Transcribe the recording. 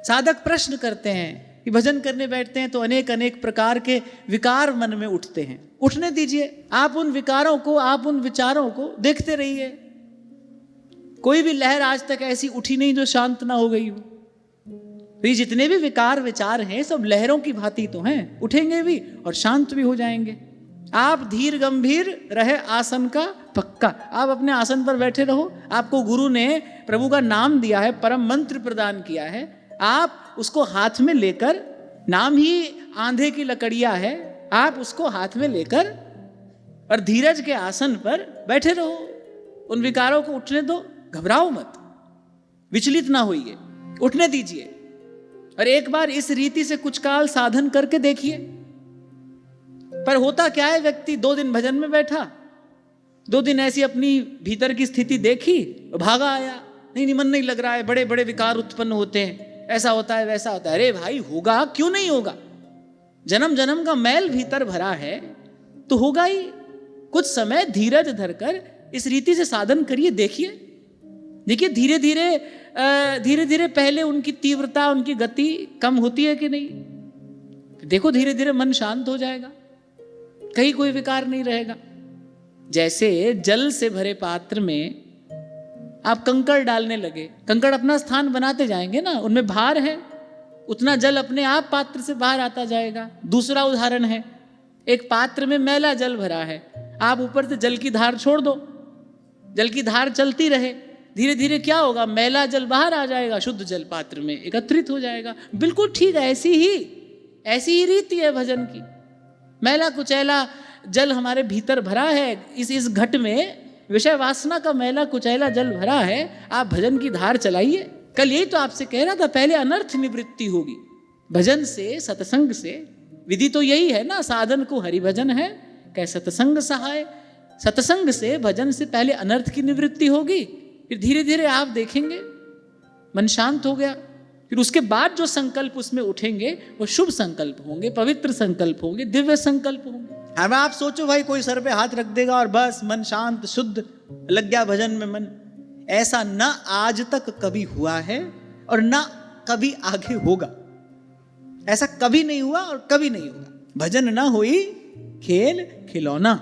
साधक प्रश्न करते हैं कि भजन करने बैठते हैं तो अनेक अनेक प्रकार के विकार मन में उठते हैं। उठने दीजिए, आप उन विकारों को, आप उन विचारों को देखते रहिए। कोई भी लहर आज तक ऐसी उठी नहीं जो शांत ना हो गई हो। तो ये जितने भी विकार विचार हैं सब लहरों की भांति तो हैं, उठेंगे भी और शांत भी हो जाएंगे। आप धीर गंभीर रहे आसन का पक्का, आप अपने आसन पर बैठे रहो। आपको गुरु ने प्रभु का नाम दिया है, परम मंत्र प्रदान किया है, आप उसको हाथ में लेकर, नाम ही आंधे की लकड़ियां है, आप उसको हाथ में लेकर और धीरज के आसन पर बैठे रहो। उन विकारों को उठने दो, घबराओ मत, विचलित ना होइए, उठने दीजिए। और एक बार इस रीति से कुछ काल साधन करके देखिए। पर होता क्या है, व्यक्ति 2 दिन भजन में बैठा, 2 दिन ऐसी अपनी भीतर की स्थिति देखी, भागा आया, नहीं मन नहीं लग रहा है, बड़े बड़े विकार उत्पन्न होते हैं, ऐसा होता है वैसा होता है। अरे भाई होगा, क्यों नहीं होगा? जन्म जन्म का मैल भीतर भरा है तो होगा ही। कुछ समय धीरज धरकर इस रीति से साधन करिए, देखिए धीरे धीरे पहले उनकी तीव्रता, उनकी गति कम होती है कि नहीं। देखो धीरे धीरे मन शांत हो जाएगा, कहीं कोई विकार नहीं रहेगा। जैसे जल से भरे पात्र में आप कंकड़ डालने लगे, कंकड़ अपना स्थान बनाते जाएंगे ना, उनमें भार है, उतना जल अपने आप पात्र से बाहर आता जाएगा। दूसरा उदाहरण है, एक पात्र में मैला जल भरा है, आप ऊपर से जल की धार छोड़ दो, जल की धार चलती रहे, धीरे धीरे क्या होगा, मैला जल बाहर आ जाएगा, शुद्ध जल पात्र में एकत्रित हो जाएगा। बिल्कुल ठीक है, ऐसी ही रीति है भजन की। मैला कुचैला जल हमारे भीतर भरा है, इस घट में विषय वासना का मैला कुचैला जल भरा है, आप भजन की धार चलाइए। कल यही तो आपसे कह रहा था, पहले अनर्थ निवृत्ति होगी भजन से, सत्संग से। विधि तो यही है ना, साधन को हरि भजन है, कह सत्संग सहाय। सत्संग से, भजन से पहले अनर्थ की निवृत्ति होगी, फिर धीरे धीरे आप देखेंगे मन शांत हो गया। फिर उसके बाद जो संकल्प उसमें उठेंगे वो शुभ संकल्प होंगे, पवित्र संकल्प होंगे, दिव्य संकल्प होंगे। हमें आप सोचो भाई कोई सर पे हाथ रख देगा और बस मन शांत शुद्ध लग गया भजन में मन। ऐसा ना आज तक कभी हुआ है और ना कभी आगे होगा। ऐसा कभी नहीं हुआ और कभी नहीं होगा। भजन ना हुई खेल खिलौना।